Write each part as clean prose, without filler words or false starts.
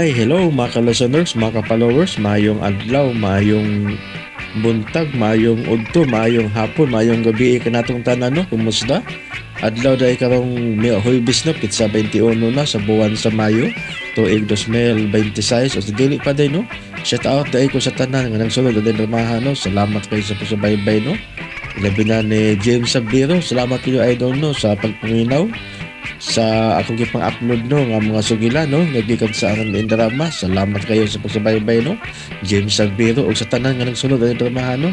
Hi, hello mga ka-listeners, mga ka-followers, mayong adlaw, mayong buntag, mayong udto, mayong hapon, mayong gabi kanatong tanan no, kumusta? Adlaw dai karong Huwebes no, pitsa 21 na sa buwan sa Mayo, tuig 2026 o sa dili pa day no. Shout out dai ko sa tanan nga nagsulod din ramahan no. Salamat kayo sa pagsubaybay no. Labi na ni James Sabiro, salamat kayo idol no sa pagpaminaw sa akong gipang-upload no nga mga sugilan no nagikan sa aron drama. Salamat kayo sa pagsubaybay no James Sabiro ug sa tanan nga nagsulod ang dramahan no.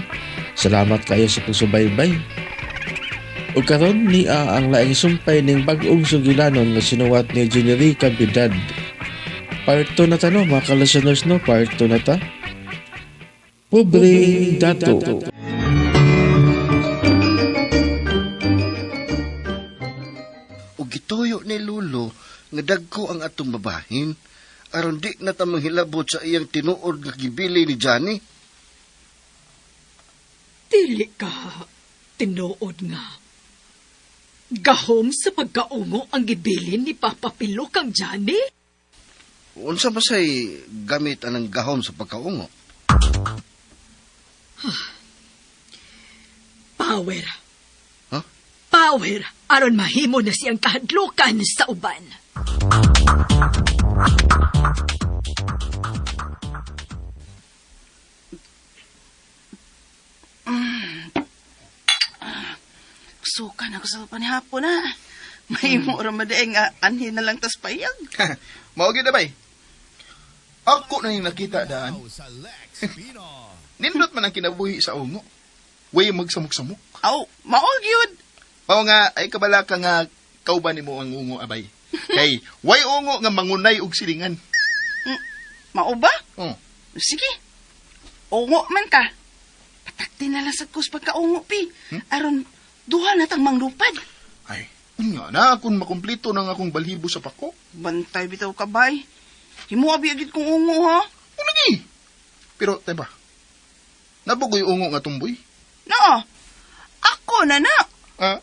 Salamat kayo sa pagsubaybay. Ug karon ni ang laing sumpay ning bag-ong sugilanon nga sinuwat ni Jenerica Bidad. Part 2 na ta no mga ka-listeners no, part 2 na ta. Pobre dato. Gituyo ni Lulo nga dagko ang atong babahin aron di na ta manghilabot sa iyang tinuod nga gibili ni Johnny. Dili ka tinuod nga. Gahom sa pagkaungo ang gibilin ni Papa Pilo kang Johnny? Unsa ba say gamit anang gahom sa pagkaungo? Power. Huh? Power aron mahimo na siyang kahadlukan sa uban. Sukan ako sa panihapon na. May mura madaing anhin na lang tas payag. Maugid na bay. Ako na yung nakita daan. Nindot man ang kinabuhi sa ungo. Way magsamok-samok. Aw, maog yun. O nga, ay kabala ka nga kauban ni mo ang ungo, abay. Kay, way ungo nga mangunay og silingan. Mao ba? Oh. Sige. Ungo man ka. Patakti na lang sa kus pagkaungo, pi. Aron, duha na tang manglupad. Ay, nga na, kung makumplito ng akong balhibo sa pako. Bantay bitaw ka, bay. Himo abi agit kong ungo, ha? O lagi. Pero, tayo ba? Nabugoy ungo nga tumboy. No. Ako na na. Ah?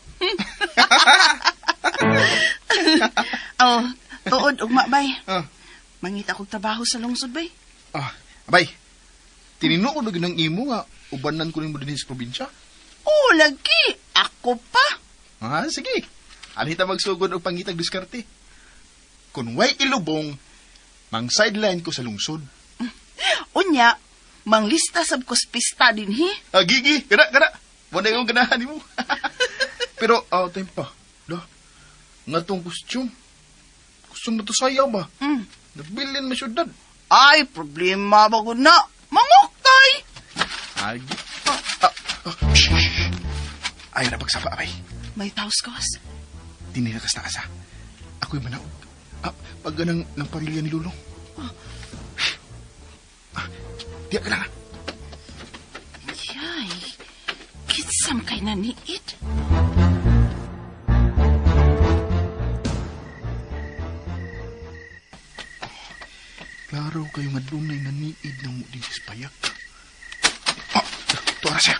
Oh, tuod, ugma, bay. Ah. Mangita kong trabaho sa lungsod, bay. Ah, abay. Tinino ko na ginang imo nga, ubanan ko rin mo din sa probinsya. Oh, lagi. Ako pa. Ah, sige. Alita magsugod og pangitag diskarte. Kung way ilubong, mang sideline ko sa lungsod. Unya, manglista sab ko sa pista din, he. Ah, gigi, kada. Wala yung ganahan mo. Pero, time pa. Da, nga tong costume. Costume na to sayaw ba? Nabilin na syudad. Ay, problema ba ko na? Mangukay! Ay, ayaw na pagsapa, abay. May taos kawas. Tinilakas na asa. Ako'y manaog. Pag ganang ng parilya ni Lulong. Diya ka lang. Yay, kitsam kay naniit. Klaro kayo nga dunay naniid ng mo din sa payak. Tuwara siya.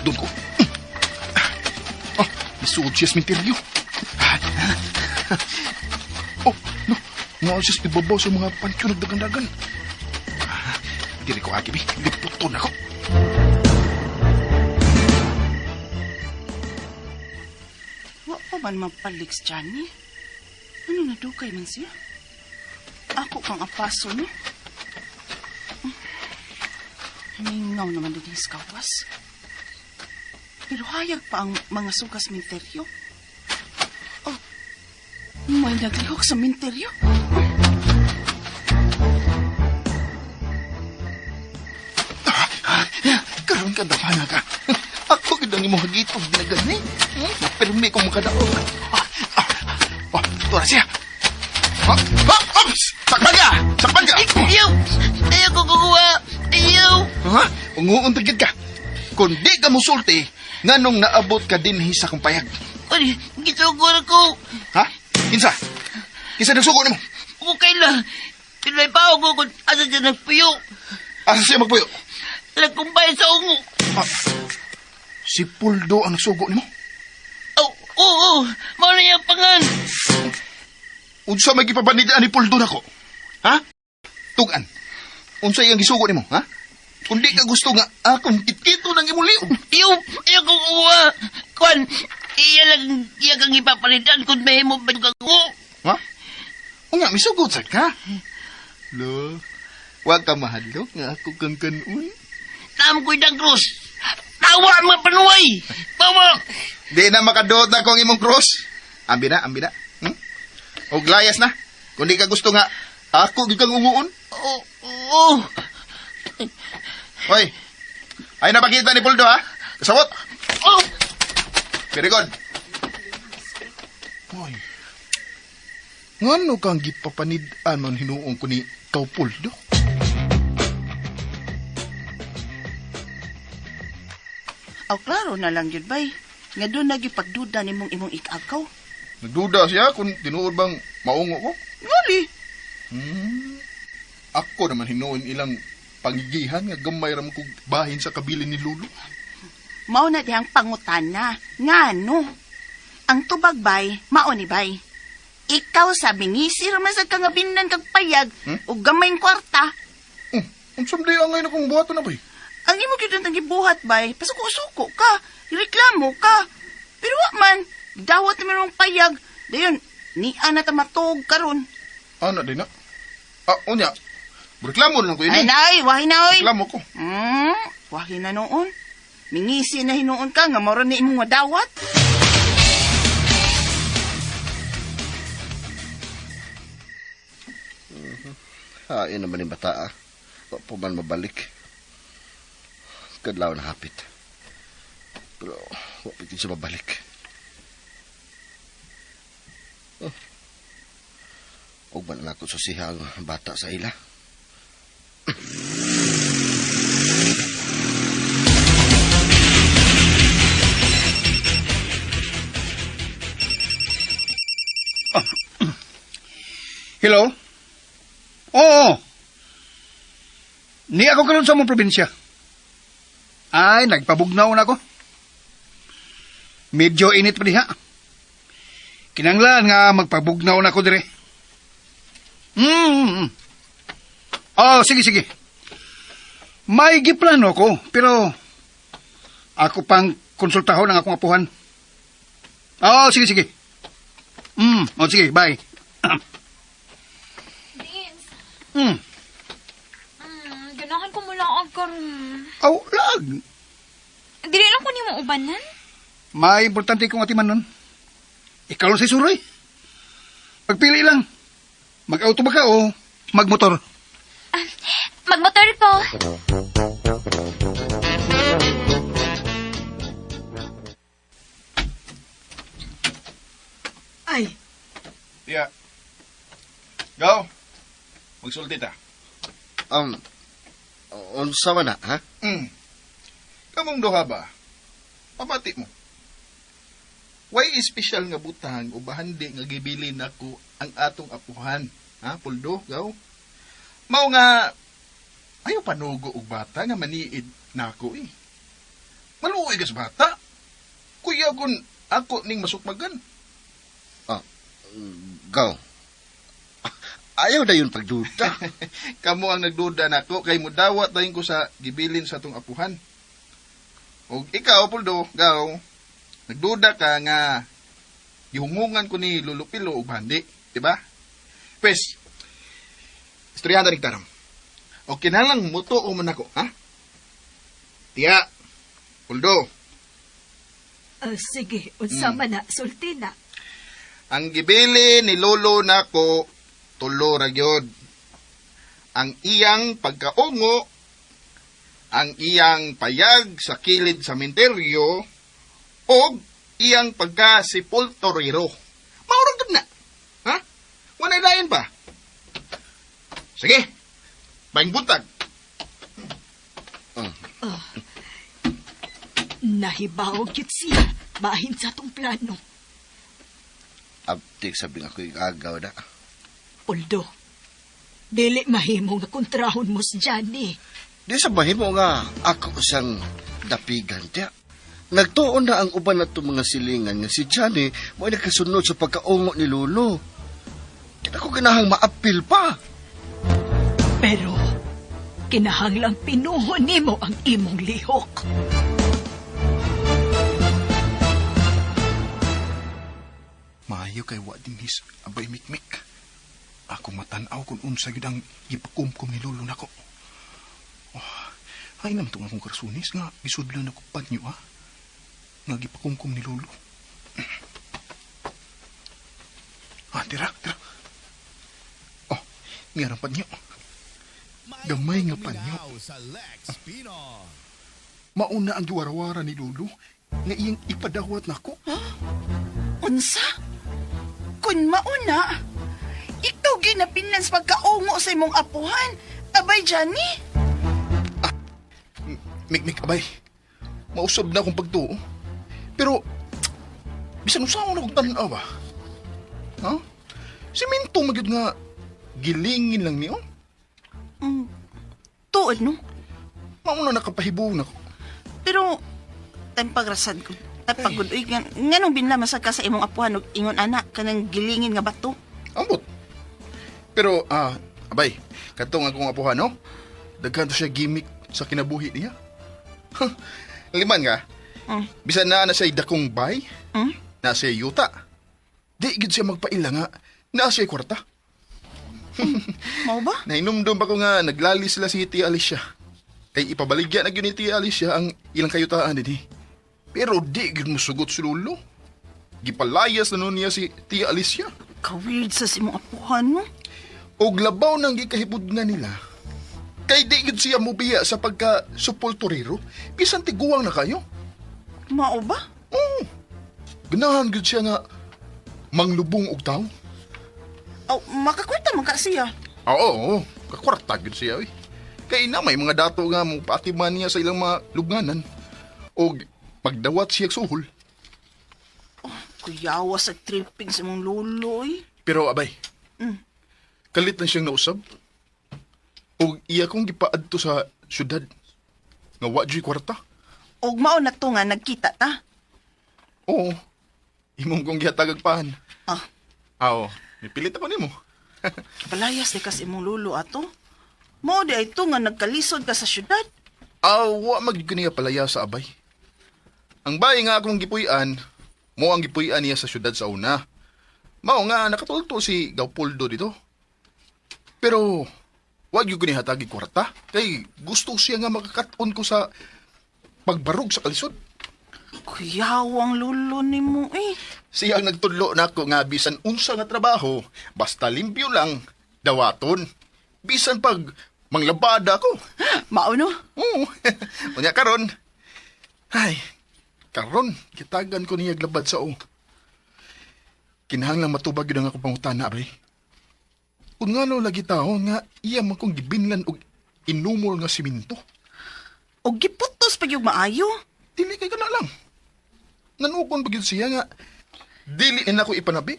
Doon ko. Isuod siya sa minteryo. No. Nga siya ibabaw sa mga pansyo nagdagan-dagan. Dili ko agib eh. Liputon ako. Wa pa man mapalik sa Johnny? Ano nadukay man siya? Ako kang apaso, no? Mingaw naman din sa kawas. Pero hayag pa ang mga sugas minteryo. Oh, may naglihok sa minteryo. Karoon ka damana ka. Ako gidang imo hagitog na gani. Permi ko makadaog. Tuwara siya. Sakpan ka! Sakpan ka! Ayaw! Ayaw ko kukuha! Ayaw! Ha? Unguuntagid ka. Kung di ka musulti, nganong naabot ka din sa kong payag. Ay, gisugod ako! Ha? Kinsa? Kinsa nagsugo ni mo? Okay lang. Pilay pa ako kung asa siya nagpuyo. Asa siya magpuyo? Nagkumpay sa ungo. Si Puldo ang nagsugo ni mo? Oh, oo. Mauna yung pangan. Unsa may gipabanidaan ni Puldo nako? Ha? Tugan. Unsay ang gisugo nimo, ha? Kung di ka gusto nga, akong kitkito ng imong liog. Iyo ko kuha. Kwan, iya kang ipapalitan kung may mo ba ko. Ha? O nga, misugot sa ka. Lo, wag ka mahadlok nga ako kang kanon. Tam ko'y dagros. Tawa mga panuay. Mama. Di na makadot na ko ang imong cross. Ambi na. O glayas na. Kung di ka gusto nga, ako gikang umuon. Oh. Hoy, ay napakita ni Puldo, ha? Kasabot. Oh. Very good. Hoy. Ngano kang gipapanid-an man hinuong ko ni Kau Puldo? Aw, klaro na lang yun, bay. Nga doon nagipagduda ni mong imong ikagaw. Nagduda siya kung tinuod bang maungo ko? Ngali. Ako naman hinuon ilang pangigihan nga gamay ram kong bahin sa kabilin ni Lulu. Mao na dihang pangutana. Ngano? Ang tubag, bay, mao ni bay. Ikaw sabi ngisi raman sa kangabinan kag payag o gamayng kwarta. Ang samday ang ngayon akong buhato na, bay. Ang imo gyud ang gibuhat, bay. Pasuko-suko ka. Reklamo ka. Pero wa man, dawat naman mong payag. Dayon, ni ana ta matog karon. Ano din na? Unya. Reklamo lang ko Ay ini. nay, wahi na oy. Reklamo ko. Wahi na noon. Mingisi na hinuon ka nga mora ni imong dawat. Hain naman yung bata, ah. Wa po man mabalik. Kadlaw na hapit. Pero, wa pitin siya mabalik. Huwag man na ako susihang bata sa ila. Hello? Oo. Ni ako karon sa mong probinsya. Ay, nagpabugnaw na ako. Medyo init pa diha. Kinanglan nga magpabugnaw na ako dire. Oh, sige. May giplano ko, pero ako pang konsultahon ang akong apuhan. Oh, sige. Sige, bye. Ganahan ko mula og karon. Aw, lag. Dili lang ko nimo ubanan. May importante kong atiman nun. Ikaw lang si Suroy. Pagpili lang. Mag-auto ba ka o magmotor? Magmotor ko. Ay, Yeah. Go. Magsulti ta. Unsa man na, ha? Kamong duha ba? Pamati mo. Why espesyal nga butang o bahandi nga gibilin ako ang atong apuhan? Ha, Puldo? Gaw? Mao nga, ayaw panugo og bata nga maniid na ako eh. Maluoy ka sa bata. Kuya kung ako ning masukmagan. Gaw. Ayaw na yun pagduda. Kamo ang nagduda nako kay mudawat dayon ko sa gibilin sa atong apuhan. Og ikaw, Puldo, gaw, nagduda ka nga gihungungan ko ni Lulupilo og bandi, di ba? Pes, istoryahan ta taram. O kinalang muto o man ako, ha? Tiya, Puldo, sige, unsa man na, sulti na. ang gibili ni Lolo nako tulo ra gyud. Ang iyang pagkaungo, ang iyang payag sa kilid sa sementeryo, o iyang pagkasipultorero. Maurag gud na. Ha? Wanay lain pa. Sige. Baing buntag. Nahibaw gyud siya, bahin sa atong plano. Abtik sabi nga ko yung agaw na. Puldo, dili mahimo nga kontrahon mo si Johnny. Di sa mahimo nga ako isang dapigan tiya. Nagtuon na ang uban na mga silingan nga si Johnny mo ay nagkasunod sa pagkaungo ni Lolo. Kita ko ganahang maapil pa. Pero, kinahanglang pinuhon nimo ang imong lihok. Maayo kay wa dinhis abay mikmik. Ako matanaw kung unsa gyud ang gipakumkum ni lolo nako. Oh, ay naman tong akong karsunis nga isudlan ako panyo ha. Nga gipakumkum ni lolo. Tira. Oh, nga panyo. Gamay nga panyo. Mauna ang giwarawara ni lolo nga iyang ipadawat nako. Unsa? Kun mauna, ikaw ginapinan sa pagkaungo sa imong apuhan. Abay, Johnny. Mikmik abay. Mausab na akong pagtuo. Pero, bisan usawa na akong tanaw ba? Ha? Simento magyud nga gilingin lang niyo. Tuod, no? Mauna nakapahibong ako. Pero, time pagrasan ko. At pagudoy, nga nung binlamasag ka sa imong apuhan og ingon anak, kanang gilingin nga bato. Ambot. Pero, abay, katong akong apuhan, no? Daghan to siya gimmick sa kinabuhi niya. Liman nga, bisan na siya dakong bay, na siya yuta. Di gid siya magpaila nga, na siya kwarta. Mao ba? Nainumdum pa ko nga naglali sila si Tia Alicia. Kay ipabaligya na yun ni Tia Alicia ang ilang kayutaan din. Pero di gid mo sugot si Lolo. Gipalayas na nun niya si Tia Alicia. Ka-weird sa imong apuhan mo. Og labaw nang gikahibud nga nila. Kay di gid siya mubiya sa pagka-supulturero. Bisan tiguang na kayo. Mao ba? Oo. Ganahan gid siya nga manglubong og tao. Oh, makakwenta man ka siya. Oo. Kakwarta gid siya. Kay na may mga dato nga mo patiman niya sa ilang mga lubnganan. Og pagdawat siya suhol. Kuyawa sa tripping sa mong loloy. Pero abay, kalit na siyang nausab. O iya kong gipaadto sa syudad. Nga wadyo'y kwarta. Og mao na to nga nagkita ta. Oo, imong kong gihatagagpahan. Oo, nipilit ako nimo. Palayas ni kasi imong lolo ato. Mao di ay to nga nagkalisod ka sa syudad. Wa magiging niya palaya sa abay. Ang bayi nga akong gipuy-an, mo ang gipuy-an niya sa syudad sa una. Mao nga nakatulto si Gaupoldo dito. Pero, wag yung kinihatagi kwarta. Kay gusto siya nga makakaton ko sa pagbarog sa kalisod. Kuyawang lolo ni mo Siya ang nagtudlo na ako nga bisan unsa nga trabaho, basta limpyo lang, dawaton. Bisan pag manglabada ko. Mao no? Oo, unya karon. Ay, karon, kitagan ko niya glabad sa o. Kinahanglang matubag yun ang ako pangutana, bay. Kung nga no lagi tao nga, iya man kong gibinlan og inumol nga siminto. Og giputos pag yung maayo. Dili kay kana lang. Nanukon pa gyud siya nga, dili na ako ipanabi.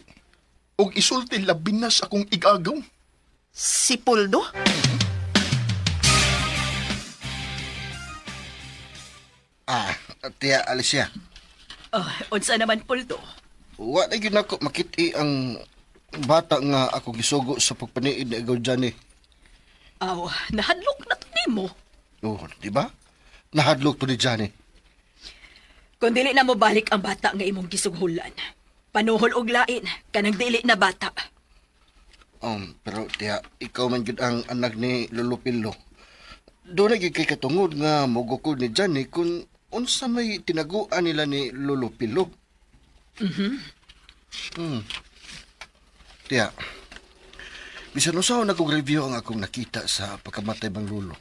Og isulti labinas akong igagaw. Si Poldo? Tia Alicia. Unsa naman, Poldo? Wa na gyud nako makit-i ang bata nga ako gisugo sa pagpaniid ni Igaw Johnny. Aw, nahadlok na to nimo. Oh, di ba? Nahadlok to ni Johnny. Kung dili na mo balik ang bata nga imong gisughulan, panuhol og lain, kanang dili na bata. Pero tiya, ikaw man gyud ang anak ni Lolo Pillo. Doon na gyud kay katungod nga mogukod ni Johnny kung unsa may tinaguan nila ni Lolo Pillo. Tiya, bisan usaw na kong review ang akong nakita sa pagkamatay bang Lolo.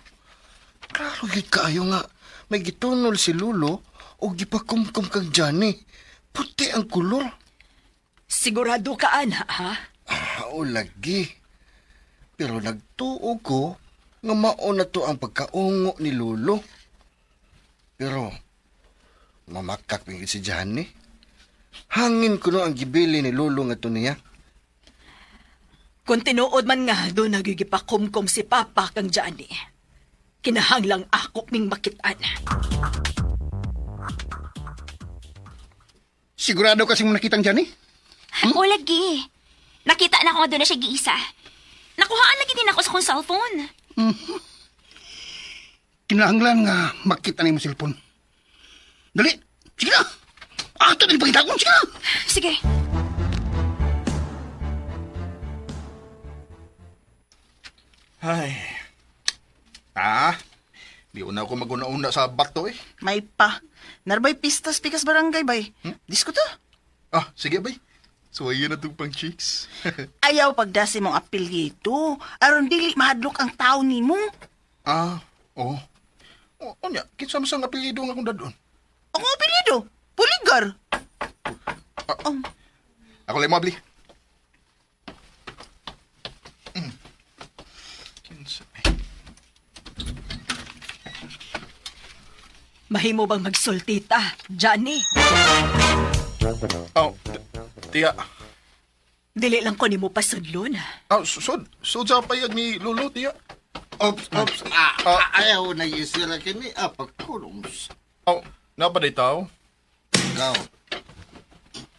Klaro gyud kaayo nga may gitunol si Lolo o gipakumkum kang Johnny. Puti ang kulor. Sigurado ka, ana, ha? O lagi. Pero nagtuo ko nga mao na to ang pagkaungo ni Lolo. Pero mamakak pingin si Johnny. Hangin ko no ang gibili ni Lolo nga to niya. Kung tinuod man nga doon nagigipakumkum si Papa kang Johnny, kinahanglang ako ning makitaan. Sigurado kasi mo nakitang Johnny? O lagi. Nakita na ko nga doon na siya giisa. Nakuhaan lagi din ako sa kong cellphone. Kinahanglan nga makita na yung cellphone. Dali, sige na. Ato na ipakita ko, sige na. Sige. Ay. Di una ako maguna-una sa bato eh. May pa. Narbay pistas pikas barangay, bay. Disko to. Sige bay. So, ayan na itong pang chicks. Ayaw pagdasi mong apelyido. Aron dili mahadlok ang tao nimo. Oo. O niya, kinsa masang apelyido nga akong dadon. Ako apelyido. Puligar. Ako lang mabli. Kinsa eh. Mahimo bang magsultita, Johnny? Tiya. Dili lang ko nimo pasudlon. Sud sa payag ni Lolo, tiya. Ops. Ayaw na yisira kini. Pagkulums. Napaday tao? Ikaw.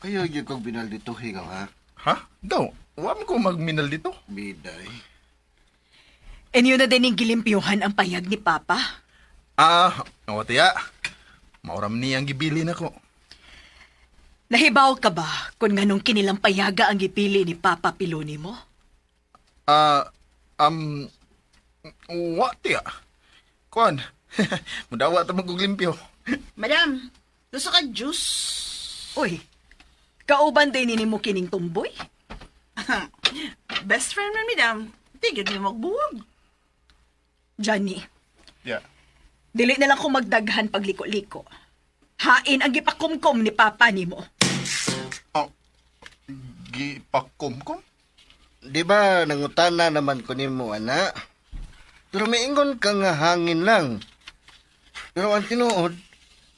Kayo yung kong binaldituhi ka, ha? Ha? Daw, wala ko magminal dito. Biday. Inyo na din yung gilimpyuhan ang payag ni Papa. Tiya. Mauram niyang gibilin ako. Nahibaw ka ba kung nganong kinilang payaga ang gipili ni Papa Piloni mo? What, tiya? Kuan, mudawa ito maguglimpyo. Madam, gusto ka juice? Uy, kauban din ni mo kining tumboy? Best friend man, madam. Tigil niyo magbuwag. Johnny, Tiya. dili na lang ko magdaghan pagliko-liko. Hain ang gipakumkom ni Papa ni mo. Gipakumkum? Di ba nangutana naman ko nimo, ana? Pero may ingon ka nga hangin lang. Pero ang tinuod,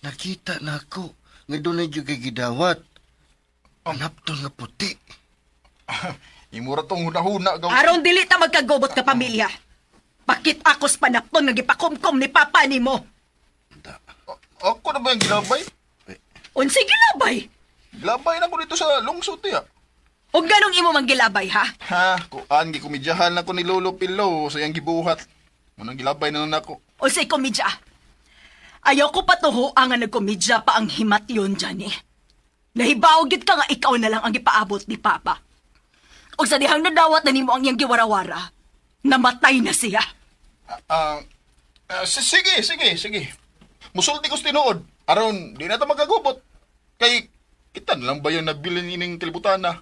nakita na ako nga doon na yung kay gidawat. Anapton nga puti. Imura tong huna-huna. Aron dili ta magkagobot ka pamilya. Bakit akos panapton nga gipakumkom ni Papa ni mo? Ako na ba yung gilabay? Unsi gilabay? Gilabay na ko dito sa lungsod, tiya. O ganong imo mang gilabay, ha? Kuan, gikumidyahan na ko ni Lolo Pilo sa iyang gibuhat. Munang gilabay na ako. O say komedya. Ayaw ko patuho ang nga nagkomedya pa ang himat yun, Johnny. Nahibaw gid ka nga ikaw na lang ang gipaabot ni Papa. O sa dihang nadawat na nimo ang iyang giwarawara, namatay na siya. Sige. Musulti ko tinuod. Aron, di na ito magagubot. Kay, kita na lang ba yung nabilin ining kalibutan na?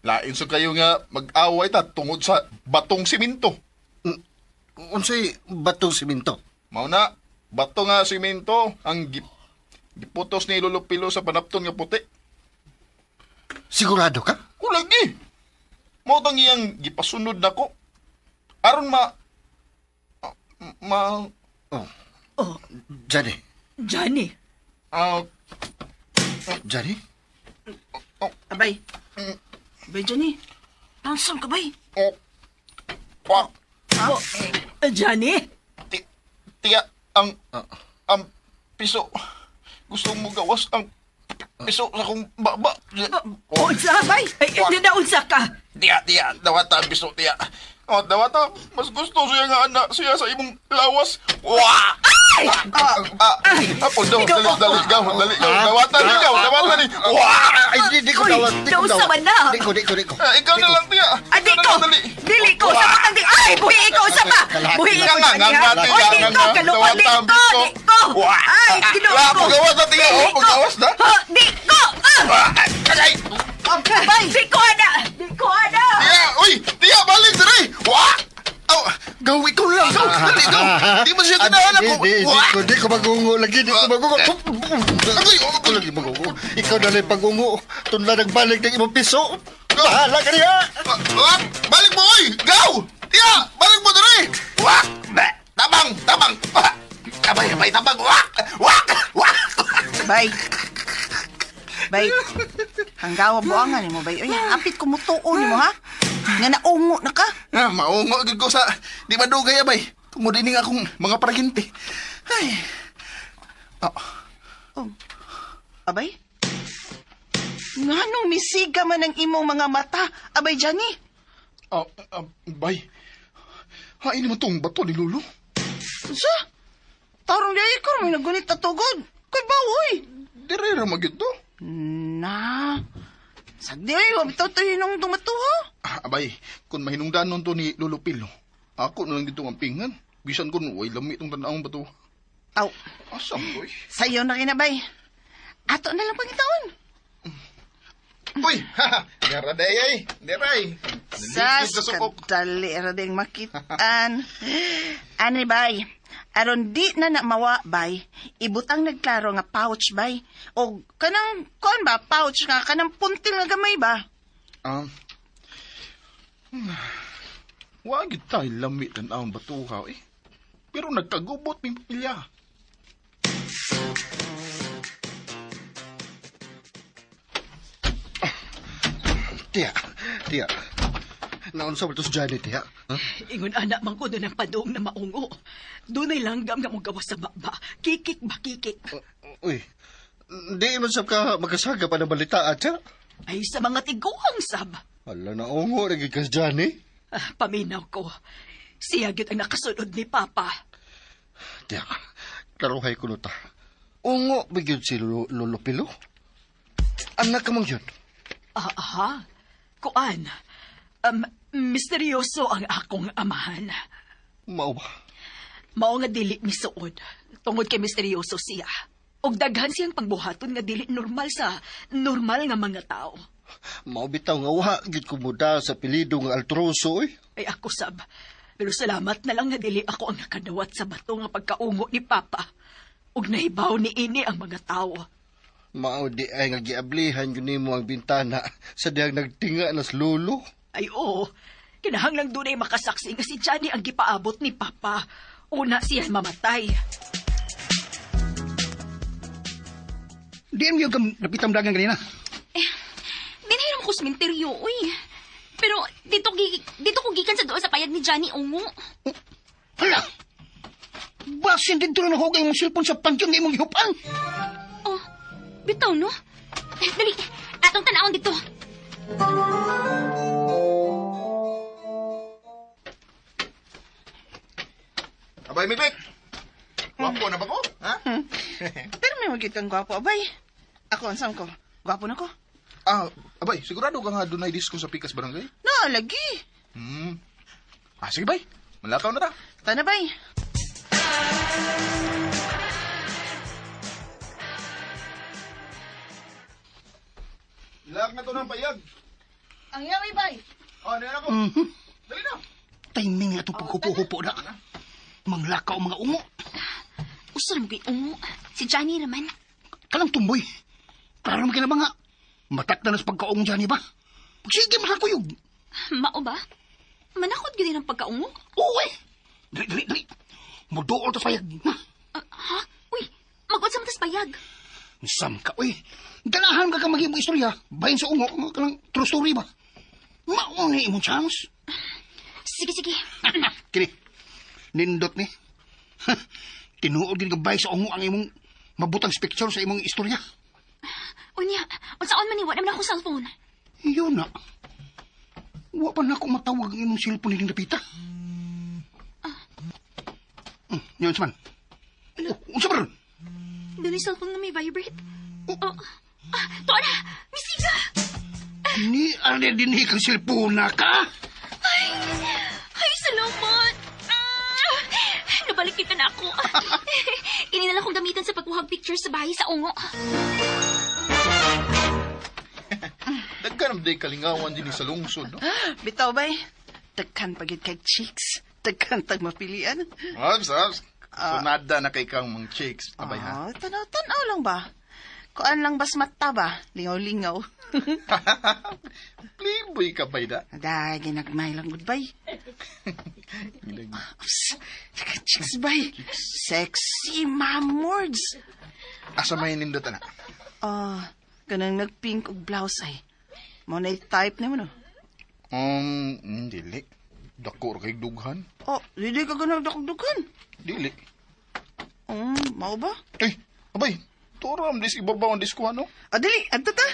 Lain so kayo nga mag-away ta tungod sa batong siminto. Unsay batong siminto? Mauna, bato nga siminto ang giputos ni Lolo Pilo sa panapton nga puti. Sigurado ka? O lagi. Mao tang iyang gipasunod nako. Aron Oh, Johnny. Johnny, Johnny? Abay. Abay, Johnny. Handsome ka, bay. Johnny, Tiya, ang piso. Gusto mo gawas ang piso sa kong baba. unsa bay? Ay, hindi na unsa ka. Tiya, dawata ang piso, tiya. Dawata, mas gusto siya nga anak siya sa imong lawas. Wah! Apol daw, dali, gaw. Dawata ni. Wah! Ay, di ko dawat. Di ko Nausa man na. Di ko. Ikaw na lang, tiya. Adi Ikaw ko! na lang, dali. Dili ko! Sa patang di... Ay! Buhi ikaw sa pa! Buhi ikaw sa niya! O, di ko! Kalukon! Di ko! Ay! Kinuha ko! Pagawas na, tiya. Pagawas na. Di ko! Alay! Bay! Di ko ana! Tiya! Uy! Tiya! Balik dali! Wah! Gawi ko lang. Dali, gaw. Di mo siya tinahan ako. Di ko magungo lagi. Di ko magungo. Ako lagi magungo. Ikaw na lang pagungo. Tunla nagbalik ng imong piso. Bahala ka niya. Balik mo, oy! Gaw! Tiya! Balik mo dali! Wah! Tabang! Abay, tabang! Wah! Bay. Bay. Hanggawa buangan ni mo, bay. Uy, apit ko mo tuon ni mo, ha? Nga naungo na ka. Maungo gid ko sa di madugay abay. Kumudining akong mga paraginti. Ay. Abay? Nganong misiga man ang imong mga mata, abay, Johnny? Bay. Hain naman tong bato ni Lolo. Sa? Tarong di ko may nagunit na tugod. Kay bawoy. Dire ra magyud to. Na. Sagdi ay, wabitaw to yun tumatuha. Abay, kung mahinungdanon to ni Lolo Pilo, ako na lang dito ang pingan. Bisan kun way lami tong tanaong bato. Aw, Asam boy. sa'yo na kinabay. Ato na lang pangitaon. Uy, haha, dera day. Deray. Sas, kadali rading makitaan. Ani bay, aron di na mawa bay, ibutang nagklaro nga pouch bay. O kanang, kon ba, pouch nga, kanang punting nga gamay ba? Wag tayo lami tanaong batuhaw eh. Pero nagkagubot ng pamilya. Tiya. Naunsa ba ito sa Johnny, tiya? Ha? Ingon anak man ko doon ang padung na maungo. Doon ay langgam nga mong gawas sa baba. Kikik ba kikik? Uy, di man sab ka magkasaga pa na balita, atya? Ay sa mga tiguang sab. Hala na ungo, naging ka sa Johnny. Paminaw ko. Siya gyud ang nakasunod ni Papa. Tiya, karuhay ko no ta. Ungo, bigyan si Lolo Pilo. Anak ka mong yun. Aha. Kuan. Misteryoso ang akong amahan. Mao ba? Mao nga dili ni suod. Tungod kay misteryoso siya. Og daghan siyang pangbuhaton nga dili normal sa normal nga mga tao. Mao bitaw nga wa gid ko muda sa apelyido nga Altroso, oy. Ay ako sab. Pero salamat na lang nga dili ako ang nakadawat sa bato nga pagkaungo ni Papa. Og nahibaw ni ini ang mga tao. Mao di ay nga giablihan yun nimo ang bintana sa diyang nagtinga nas lulo. Ay oo. Kinahanglang dunay makasaksi nga si Johnny ang gipaabot ni Papa. Una siya mamatay. Di mo yung napitam dagang ganina. Dinahiram ko sementeryo, uy. Pero dito ko gikan sa doon sa payag ni Johnny Ungo. Hala! Basin din tuloy na hugay mong silpon sa pangkyon na imong gihupan. Oh, bitaw no? Dali, atong tanawon dito. Abay, Miklik. Wapo na ba ko? Ha? Pero may magkitang gwapo, abay. Ako, ansam ko. Gwapo na ko. Abay, sigurado ka nga dunay disco sa Pikas Barangay? No, lagi. Sige, bay. Malakaw na ta. Tana, bay. Ilak na to ng payag. Ang yawi, bay. Ano yan ako? Dali na. Timing nga itong paghupo-hupo na. Manglakaw mga ungo. Usa mo kay Ungo. Si Johnny naman. Kalang tumboy. Klaro naman ka na ba nga? Matak na nas pagkaong dyan, ba? Sige, makakuyog. Mao ba? Manakot gyud ang pagkaungo? Oo eh. Dali. Magdool ta payag. Ha? Ha? Uy, mag-unsa man tas payag. Sam ka, uy. Ganahan ka maging istorya. Bayan sa ungo, kalang true story ba? Maungi imong chance. Sige. Kini, nindot ni. Tinuod din ka bay sa ungo ang imong mabutang picture sa imong istorya. Unya, unsaon man ni wa naman ako cellphone. Iyon na. Wa pa na ako matawag ang imong cellphone ni Napita. Yun, man. Unsa ba ron? Dili cellphone nga may vibrate. Oh. Tuwa na! Misiga! Ni ane din kang cellphone na ka? Ay, salamat! Nabalik kita na ako. Ini na lang kong gamitan sa pagkuhag pictures sa bahay sa ungo. Nagkanam day kalingawan din sa lungsod, no? Bitaw, bay. Tagkan pagid kay chicks. Tagkan tag mapilian. Abs. Sunada na kay kang mga chicks. Abay, ha? Tanaw lang ba? Kuan lang bas mata ba? Lingaw-lingaw. Playboy ka ba, da? Dagi nagmay lang, goodbye. Chicks, bay. Sexy mamords. Asa may nindot, na? Ganang nagpink og blouse ay. Mo na type na mo, no? Dili. Dako kay dughan. Dili ka ganang dakog-dugan. Dili. Mao ba? Abay, turam dis ibabaw ang disko, ano? Dili, adto ta.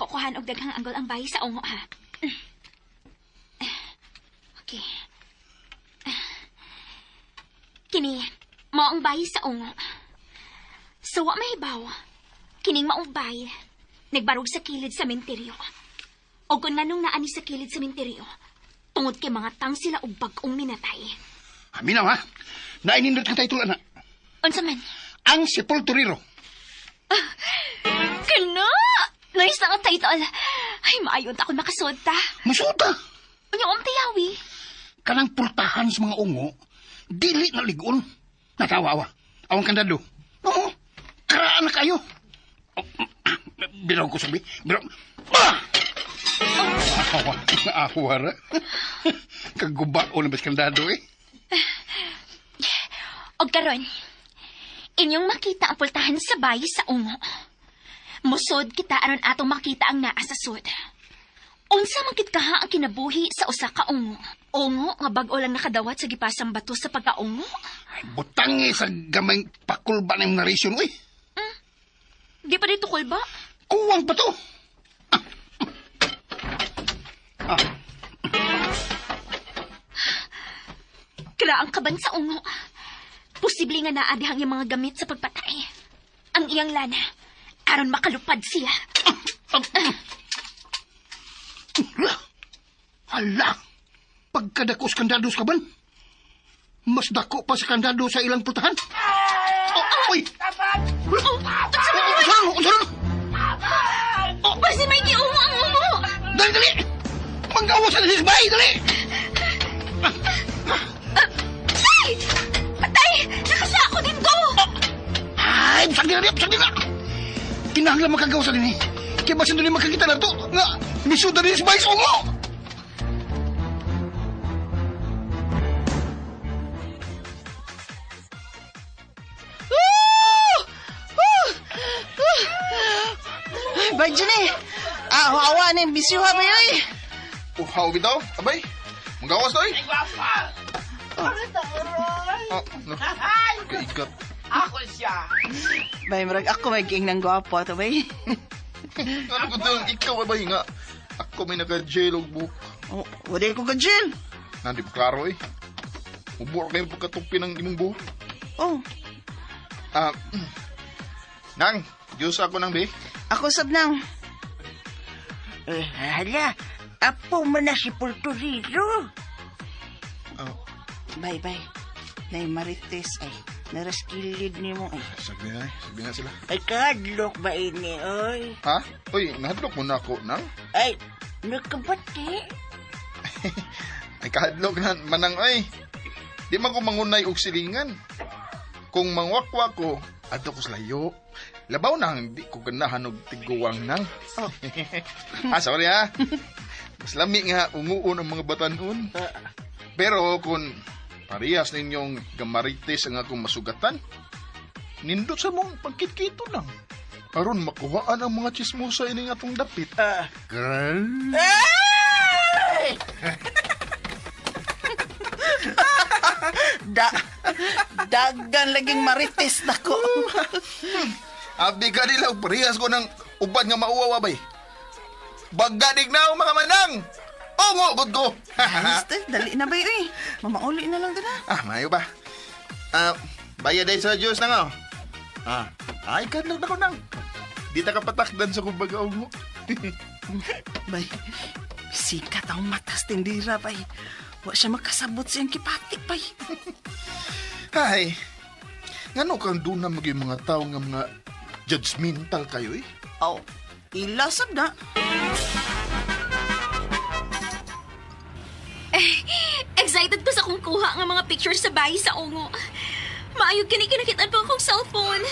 kukuhan og daghang anggol ang bahay sa ungo, ha? Okay. Kini, mao ang bahay sa ungo. So, wa mahibaw. Kining maong bahay, nagbarog sa kilid sa menteryo. O kung nganong naani sa kilid sa menteryo, tungod kay mga tang sila og bag-ong minatay. Aminaw ha, nainindot ka tayo na. Unsa man? Ang sepulturero. Kana! Nice na nga title. Ay, maayon ta akong makasod ta. Masuta! Unya om tiyawi. Kanang pultahan sa mga ungo, dili na ligon. Natawawa. Awang kandado. Oo, karaan na kayo. Biraw ko sabi. Biraw. Ah! Naawa ra. Kagubao na ba sa kandado eh. Og karon, inyong makita ang pultahan sa bayi sa ungo. Musod kita aron atong makita ang naa sa sud. Unsa man gid kaha ang kinabuhi sa usa ka ungo? Ungo nga bag-o lang nakadawat sa gipasang bato sa pagkaungo? Butang sa gamay pakulba ng narisyon, uy. Di pa dito kulba? Kuwang pa to. Karaang kaban sa ungo. Posible nga naa dihang yung mga gamit sa pagpatay. Ang iyang lana, aron makalupad siya. Hala! Pagkadako sa kandados ka ban? Mas dako pa sa kandado sa ilang pultahan? Uy! Basi may giungo ang ungo! Dali, dali! Manggawa sa lisbay, dali! Tay! Patay! Nakasa ako din ko! Ay, busag din na! Kinahanglan makagawa sa din eh. Kaya basin doon makakita na to nga misuda din lisbay sa ungo! Bay, Johnny. Hawa ni bisyo ha, bay, oy. Uhaw bitaw, abay. Magawas na eh. No. Kaikat. Bay, marag ako may ging ng gwapo to, bay. Ano ko itong ikaw abay nga. Ako may naka-jail og buhok. Oh, wala ko ka-jail. Nandi pa klaro eh. Mubura kayo pagkatupi ng imong buhok. Oh, Nang, Diyos ako nang be. ako sab nang. Hala, apo mo na si Pulturiro. Bay, bay. Nay Marites, ay. Naraskilid ni mo, ay. Sabi na sila. Ay, kahadlok ba ini, oy? Ha? Uy, nahadlok mo na ako, Nang. Ay, nakabati. Ay, kahadlok na, manang, ay. Di man ko mangunay og silingan. Kung mangwakwa ko, ato ko sa layo. Labaw na, hindi ko ganahan og tiguwang nang. Oh. Sorry ha. Mas lami nga umuon ang mga batanon. Pero kung parehas ninyong gamarites ang akong masugatan, nindot sa mong pagkit-kito lang. Aron makuhaan ang mga chismosa ining atong dapit. Girl. Dagan laging Marites na ko. Abi ka nila, parehas ko ng uban nga mauwawa bay. Bagdadig na mga manang! Ongo, good ko! Mister, dali na bay, oy. Mamauli na lang doon, ha. Mayo ba? Bayad ay sa Diyos na nga. Ay, kadlog na ko nang. Di ta kapatakdan sa kumbaga ongo. Bay, sikat ang matas tindira, bay. Wa siya makasabot siyang kipatik, bay. Ay, ngano kang doon na maging mga tao nga mga judgmental kayo eh? Oh, ilasab na. Excited ko sa kong kuha nga mga pictures sa bayi sa ungo. Maayog kinikitan po akong cellphone.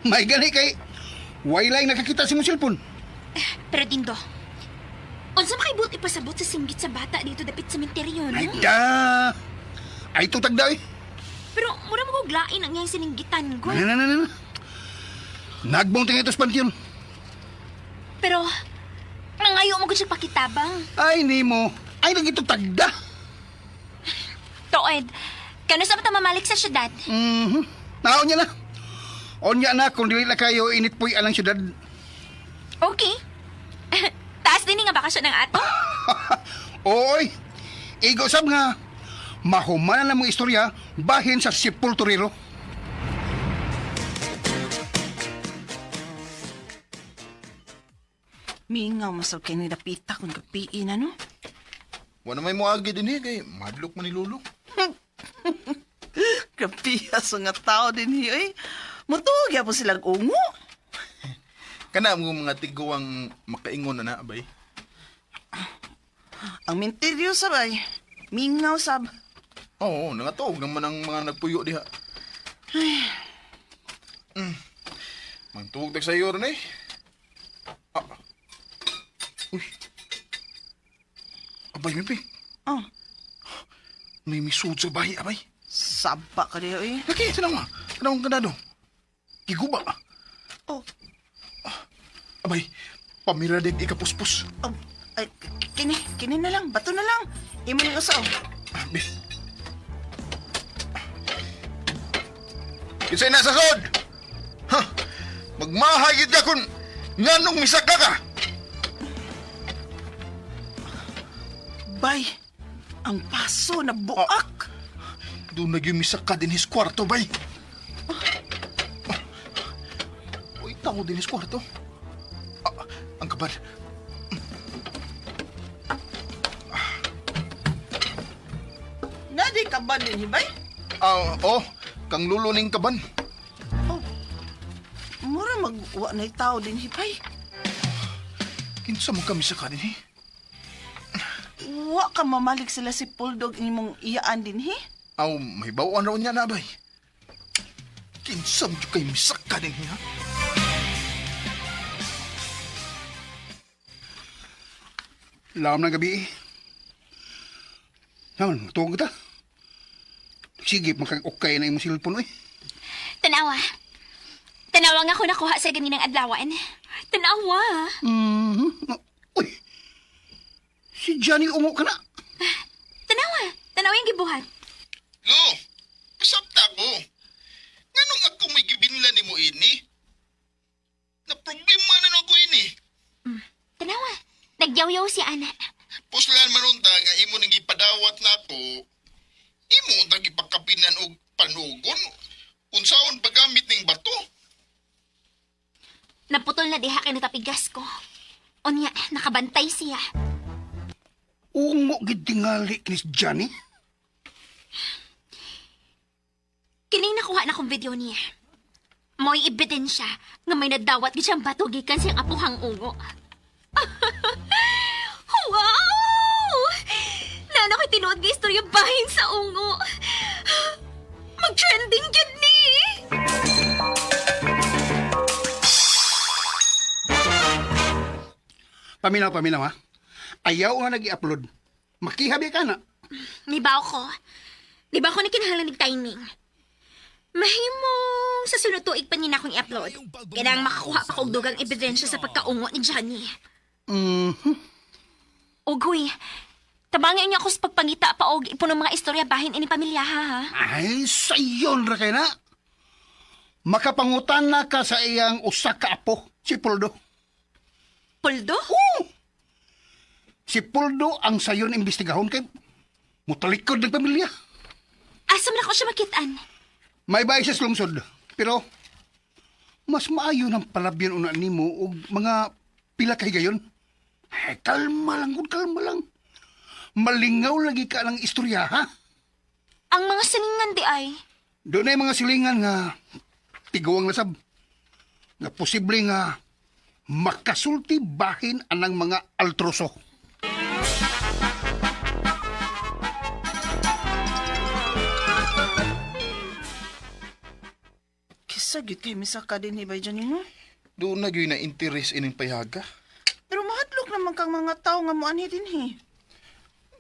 May gani kay waylay nakakita si mong cellphone. Pero Dindo, unsa makibot ipasabot sa singgit sa bata dito dapit sa sementeryo, no? Ay da! Ay tutag da eh. Pero mura mo kong lain ang iyang sininggitan ko. Na. Nagbong tingin ito sa pantiyon. Pero, nangayo mo ko siya pakitabang. Ay, Nemo. Ay, nang ito tagda. Toed, kano sa mata mamalik sa syudad? Naon niya na. Onya na, kung dili na kayo, init po'y alang syudad. Okay. bakasyon ng ato? Oy, igo sab nga. Mahumanan na mga istorya bahin sa sepulturero. Mingaw masag kay ni dapita kung kapiin ano. Wala may mo agi din kay madlok man ni Lulo. Kapiya sa nga tao din hiyo eh. Mutugya po silang ungo. Kana mo mga tiguang makaingon na abay. Ang minteryo sabay. Mingaw sab. Oo, nangatog naman ang mga nagpuyo diha. Magtuog tag sa iyo ron eh. Ah. Uy. Abay, Mipi. Oh, May misud sa bahay, abay. saba ka diyo eh. Laki, sinama. Kanawang kanado. Giguba. Oh, Abay, pamira din ikapuspos. oh ay, kini na lang, bato na lang. Imo ni usaw. Abi. Kisay na sa sod! Ha? Magmahagid ka kung nganong misaka ka! Bay, ang paso na buak. Doon nag-misaka din his kwarto, bay. Uy, tao din his kwarto. Ang kabad. Nadi ka ba din, bay? Oh, kang luluning kaban. Oh, mura magwa na tao din, hipay. Kinsa mo kami sa kanin, eh? Wa ka mamalik sila si Puldog imong iyaan din, he? Aw, may bawaan raw niya na, bay. Kinsa mo kay misak ka din, ha? Lam ng gabi. Naman, tuwag kita. Sige, makag-okay na yung silpon, eh. Tanawa. Tanawa nga ako nakuha sa ganinang adlawan. Tanawa. Uy, si Johnny umo ka na. Tanawa. Tanawa yung gibuhat. Lo, kasabta ko. Nganong ako may gibinla ni mo ini? Na problema na ako ini. Tanawa. Nagyaw-yaw si Ana. Puslan manunta nga imo nang gipadawat nako. Imo tag ipakapinan og panugon. Unsaon paggamit ning bato? Naputol na diha kay natapigas ko. Unya, nakabantay siya. Umo gid tingali ni Johnny. Kining nakuha na kong video niya. Mo'y ebidensya nga may nadawat gid siyang bato gikan siyang apuhang ungo. Wow! Nana ko'y tinuod nga istorya bahin sa ungo. Mag-trending yun ni! Paminaw ha. Ayaw nga nag-i-upload. Makihabi ka na. Nibaw ko. Di ba ako na kinahanglan ng timing? Mahimong sa sunod tuig pa niya na akong i-upload. Kailangang makakuha pa kong dugang ebidensya sa pagkaungo ni Johnny. Ugoy, tabangin niyo ako sa pagpangita pa og ipuno mga istorya bahin ini pamilya ha. Ay, sayon ra kay na. Makapangutan na ka sa iyang usa ka apo, si Puldo. Puldo? Si Puldo ang sayon imbestigahon kay mutalikod ng pamilya. Asa man ako siya makitaan? May bahay sa lungsod, pero mas maayo ng palabyan una nimo og mga pila kay gayon. Ay, kalma lang, good, kalma lang. Malingaw lagi ka ng istorya, ha? Ang mga siningan di ay. Doon ay mga silingan nga tiguang nasab. Nga posible nga makasulti bahin anang mga altroso. Kisa gyud kay misaka din, hibay dyan no? Doon na gyud na interes ining payaga. Pero mahadlok naman kang mga tao nga moanhi din, he.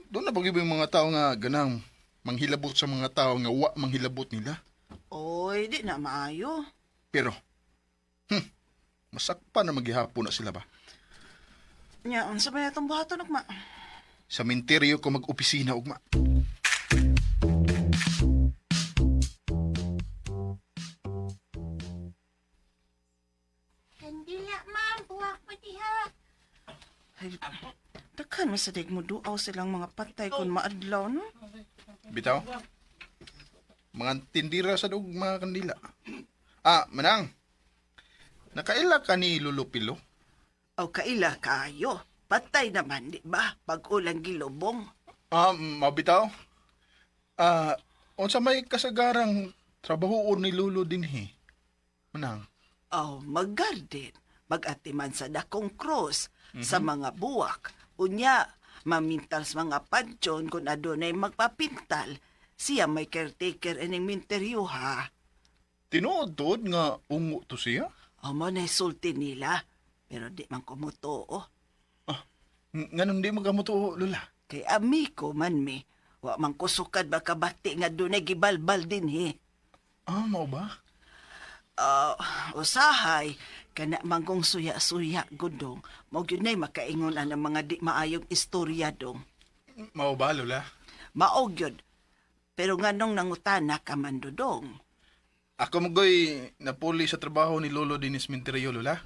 Doon na bagay yung mga tao nga ganang manghilabot sa mga tao nga wa manghilabot nila. Oy, di na maayo. Pero, masakpa na maghihapon na sila ba? Nya, unsa ba natong buhaton, ugma? Sa minteryo ko mag-opisina, ugma. Kandila, ma'am. Buwak pa diha. Ay, Daghan man sa dig mo duaw silang mga patay kung maadlaw, no? Bitaw. Mga tindira sa dug mga kandila. Manang. Nakaila ka ni Lolo Pilo? O kaila kayo. Patay naman, di ba? Pag ulang gilubong. Mabitaw. Unsa may kasagarang trabaho ni Lolo dinhi? Manang. Oh, mag-garden. Mag-atiman sa dakong cross, sa mga buwak. Unya, mamintal sa mga pansyon kung adunay magpapintal. Siya may caretaker ining minteryo, ha? Tinuod nga ungo to siya? Amo na sulti nila. Pero di man kumutuo. Nganon di magamuto, Lola. Kay amiko man mi. Wa man kusukad ba kabati nga dunay gibalbal din, he. Mao ba? Usahay, kana manggong suya-suya, gudong. Mo gyud nay makaingon ang mga di maayong istorya dong. Mao ba, Lola? Mao gyud. Pero nganong nangutana ka man dudong. Ako magoy napuli sa trabaho ni Lolo Dinis Minterio, Lola.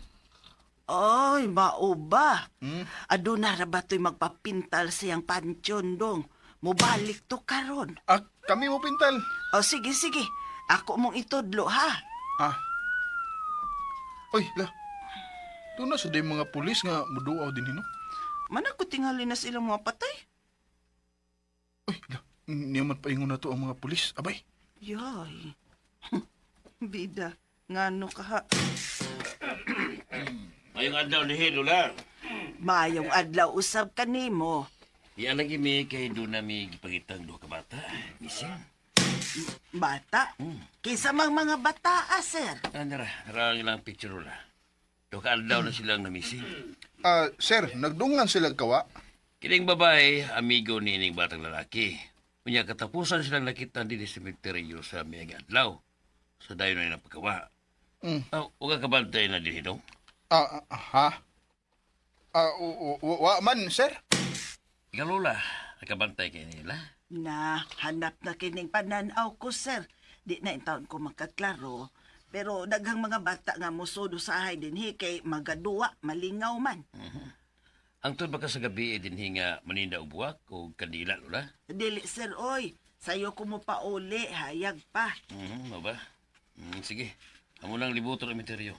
Ay, mao ba? Hmm? Aduna ra ba to'y magpapintal siyang pansyon dong. Mubalik to karon. Kami mo pintal. O sige, sige. Ako mong itudlo, ha? Oy, la. Doon na sa day mga pulis nga muduaw din hino. Mana ko tingali na silang mga patay? Oy, la. Niyaman paingon na to ang mga pulis. Abay. Yay. Bida, ngano ka ha? Mayong adlaw ni Lola. Mayong adlaw usab kanimo. Iyan lagi mi kay doon nami gipangitang duha ka bata. Missing. Bata? Kisa mang mga bata, sir. Nara lang picture Lola. Duha ka adlaw na silang na-missing. Sir, nagdungan silang kawa. Kining babae, amigo ni ining batang lalaki. Unya katapusan silang nakita din sa cemetery sa miyang adlaw. Sa dayon na napagawa. Uga kabantay na din ito. Wa man, sir. Ikaw Lola, nakabantay kayo nila. Na, hanap na kining pananaw ko, sir. Di na intawon ko makaklaro. Pero daghang mga bata nga musudo sa ahay din kay magaduwa, malingaw man. Ang tun baka sa gabi din hinga maninda ubuwak o kandila Lola. Dili, sir, oy. Sayo ko mo pa uli, hayag pa. Ano ba? Sige, amo lang libuto ng materiyo.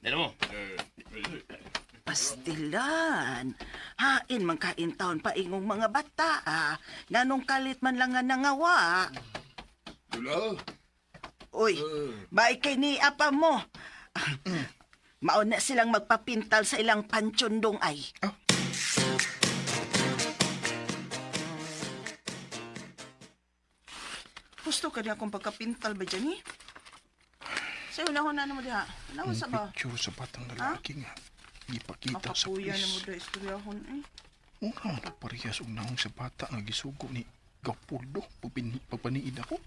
Dala mo. Pastilan. Hain man kain taon pa ingong mga bata, Nanong kalit man lang nga nangawa. Lola. Uy, baik kay ni apa mo. Mauna silang magpapintal sa ilang pansyondong ay. Gusto ka niya akong pagkapintal ba dyan, Sa'yo na ako na mo diha. Ano sa ba? Picture sa batang lalaki nga. Ipakita sa Makapuya na mo pulis. da istoryahon, Una, parehas unahong sa bata nga gisugo ni Gapuldo. Pagpaniid ako.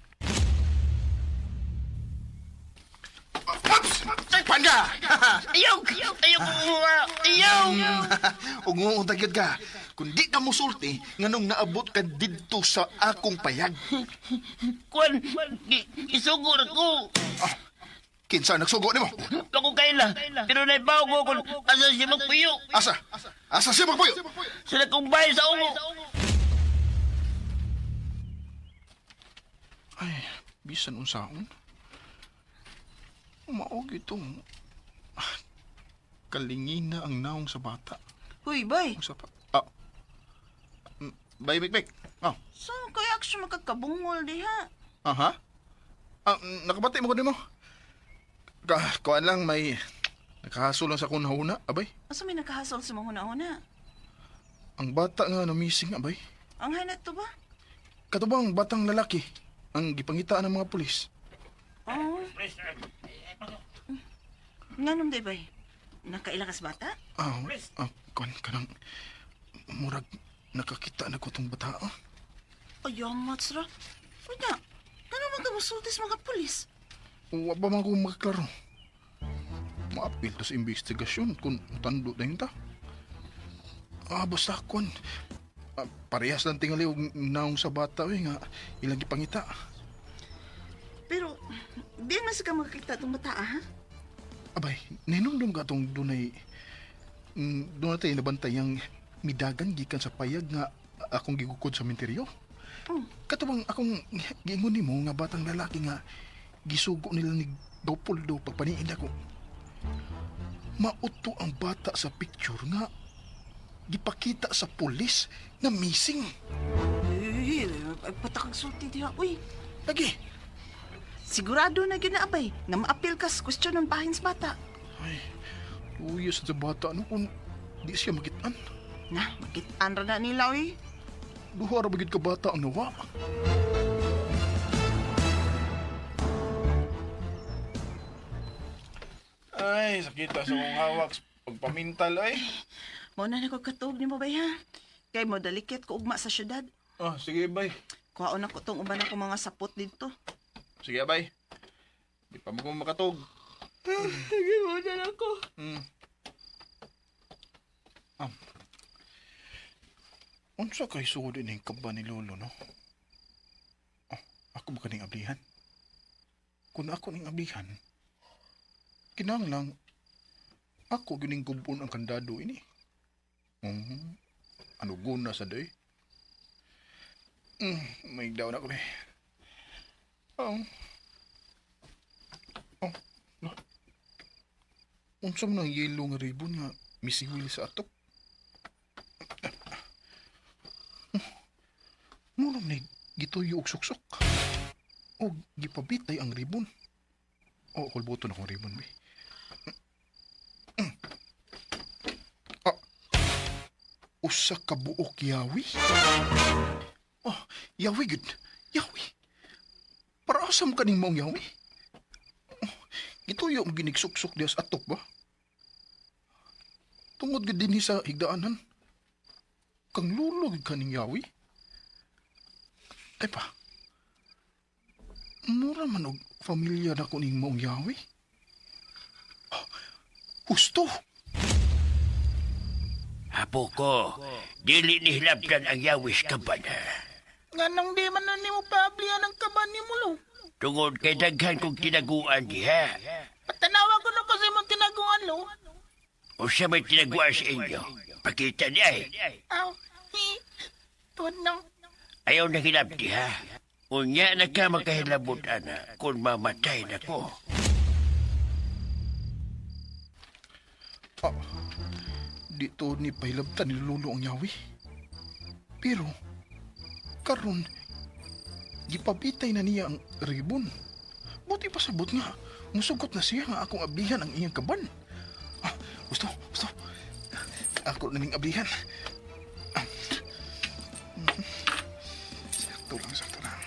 Sakpan ka! Ayaw kumuha! Ayaw! Ug tagyad ka. Kung di ka musulti, nganong naabot ka didto sa akong payag. Kwan, isugo na ko. Kinsa nagsugo nimo? Ako kaila, pero naibaw ko kung asa siya magpuyo. Asa? Asa siya magpuyo? Sila kong bahay sa ungo. Ay, bisan unsaon. Maog itong kalingina ang naong sa bata. Uy, bay. Usa pa. Bay, Mikmik. Saan kaya ako magkakabungol diha? Aha. Nakabati mo ko mo. Kuan lang may nakahasol lang sa kunahuna, abay. Asa may nakahasol sa mga huna-huna? Ang bata nga na missing, abay. Ang hanat to ba? Katubang batang lalaki ang gipangitaan ng mga pulis. Oh. Nganong day bay? Nakailakas bata? Kuan kanang murag nakakita na ko tong bata. Ayamat, sra. Unya, ano man ka musultis mga pulis? Wa ba man ko magklaro? Maapil to sa investigasyon kung tando na yun ta. Basta kon. Parehas lang tingali og naong sa bata nga ilang gipangita. Pero, di man sa ka makakita itong bata, ha? Abay, ninundong ka itong dunay tayo nabantay ang midagan gikan sa payag nga akong gigukod sa minteryo. Katubang akong giingon nimo nga batang lalaki nga gisugo nila ni Leopoldo pagpaniid ako. Mauto ang bata sa picture nga gipakita sa pulis nga missing. Patakag sulti diha, uy. Lagi. Sigurado na ginaabay nga maapil ka sa kwestiyon ng bahin sa bata. Ay, uyos sa bata ano kung di siya magitan. Na, makitaan ra na nila, uy. Duha ra bagid ka bata ang nawa. Ay, sakita sa kong hawak. Pagpamintal ay. Mo na ko katog ni mo, bay, ha? Kay mo dalikit ko ugma sa syudad. Ah, sige bay. Kuhaon na ko tong uban ako mga sapot dito. Sige bay. Di pa mo ko makatog. Sige mo na ako. Unsa kay sud ning kaba ni Lolo, no? Oh, ako ba kaning ablihan? Kung ako ning ablihan, kinahanglan ako gining gubon ang kandado ini. Ano guna sa day? May daw na ko ni. Oh. No. Unsa man ang yelo nga ribbon nga misiwil sa atok? Muna man gituyo og suksok. O gipabitay ang ribbon. O kulbuto na akong ribbon, be. Usa ka buok yawi? Oh, yawi gud. Yawi. Para asam ka ning maong yawi? Oh, gituyo ang ginigsuksok diya sa atok ba? Tungod gud dinhi sa higdaanan. Kang lulog ka ning yawi? Ay pa. Mura man og familiar na ko ning maong yawi. Oh, husto. Apo ko, dili ni hilabdan ang yawis kaban. Nganong di man na nimo paablihan ang kaban ni Mulo. Tungod kay daghan kong tinaguan diha. Patanawa ko na kasi mong tinaguan, lo. O siya may tinaguan sa inyo. Pakita niya eh. Aw, tuwad nang. Ayaw na hilabdi ha. Unya na ka makahilabot ana kung mamatay na ko. Dito ni pahilabtan ni Lolo ang yawi. Pero, karon gipabitay na niya ang ribbon. Buti pa sabot nga, musugot na siya nga akong ablihan ang iyang kaban. Gusto. Ako na ning ablihan. Sakto lang.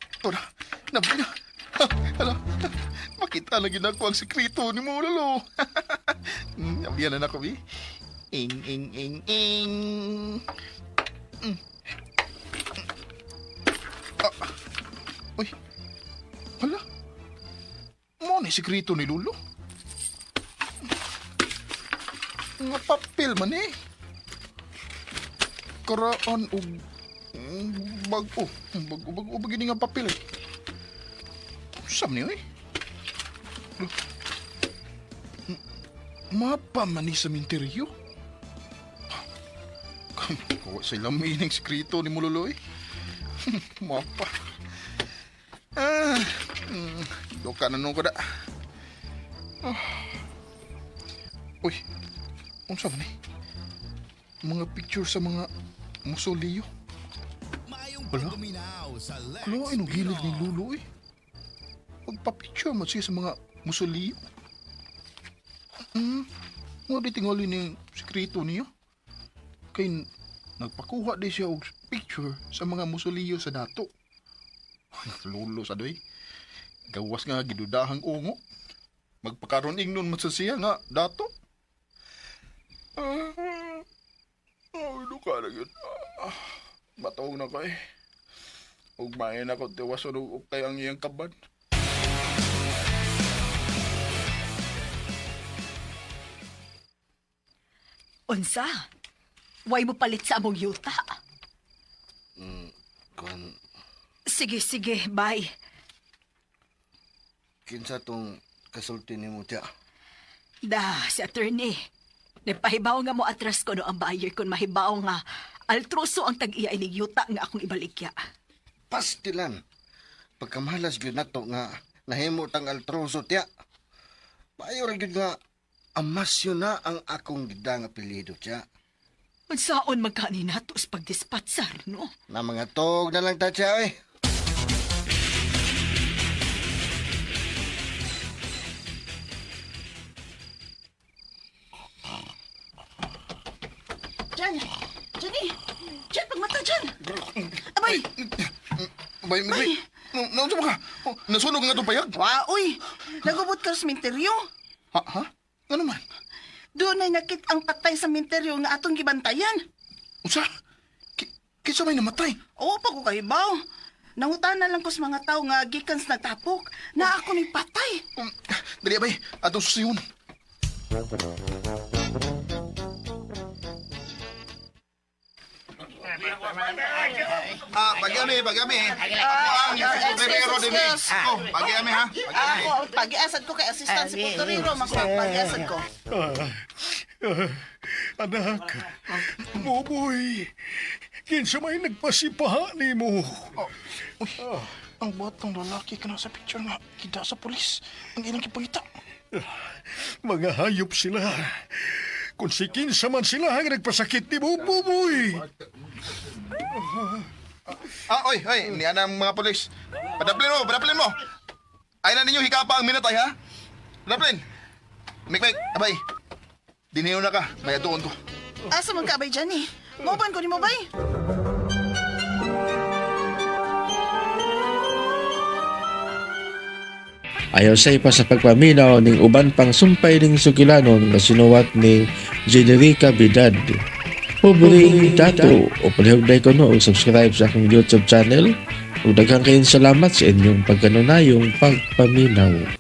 Ito na, nabili na. Hala, makita na ginako ang sekreto ni mo, Lolo. Ablihan na ako, Bi. Ing. Uy, hala. Mo ni sekreto ni Lolo. Nga papel man eh. Karaan o bago begini nga papel. Sam niyo eh. Mapa man ni sa minteryo. Kawa sa lamin ng sekreto ni Mulolo eh. Mapa. Doka na nung ko da. Uy, unsa man eh? Mga picture sa mga musoleo. Wala? Kalo ay gilid ni Lolo eh. Magpa-picture man siya sa mga musoleo. Nga di tingali ni sekreto niyo. Kay nagpakuha di siya og picture sa mga musoleo sa dato. Ay, Lolo sa doy. Gawas nga gidudahang ungo. Magpakaroon ingnon man sa siya nga dato. Duka na yun. Matawag na ko eh. Ugmayan ako tiwas o ukay ang iyang kaban. Unsa? Way mo palit sa among yuta. Kung Sige, bye. kinsa tong kasulti ni mo tiya. Si attorney. Napahibaw nga mo atras ko no ang buyer kon mahibaw nga altroso ang tag-iya inig yuta nga akong ibalikya. Pastilan. Pagkamalas gyud nato nga nahimo tang altroso tiya. Payo ra gyud nga amasyo na ang akong gidang apelyido tiya. Unsaon magkani nato sa pagdispatsar, no? Na mga tog na lang ta tiya, eh. Jan! Johnny! Jan, pagmata dyan! Abay! Bay, bay. Naunsa mo ka? Nasunog nga itong payag. Uy! Nagubot ka sa minteryo. Ha? Ano man? Doon ay nakit ang patay sa minteryo nga atong gibantayan. Unsa? Kinsa may namatay? Oo, pag ko kahibaw. Nangutana lang ko sa mga tao nga gikan sa nagtapok na ako ni patay. Dali, bay. Atong susiyon. Pag-ami. Ang putorero din eh. Pag-ami ha. Ako, pag-iasad ko kay assistant si Putorero, pag-iasad ko. Anak, Buboy, kinsa may nagpasipaha ni mo. Ang batang lalaki ka na sa picture nga. Kita sa polis. Ang ilang kipangita. Mga hayop sila. Kung si kinsa man sila ang nagpasakit ni mo, Buboy. Oy. Niyan ang mga polis. Padaplin mo. Ay na ninyo hikapa ang minatay, ha? Padaplin. Mikmik, abay. Diniyo na ka. May atuon ko. Asa man ka, abay, Johnny? Mauban ko ni mo, bay? Ayaw say pa sa pagpaminaw ning uban pang sumpay ning sugilanon nga sinuwat ni Generica Bidad. Pobreng dato o palihog ko no subscribe sa akong YouTube channel. Ug daghang kayong salamat sa inyong pagkanunayong pagpaminaw.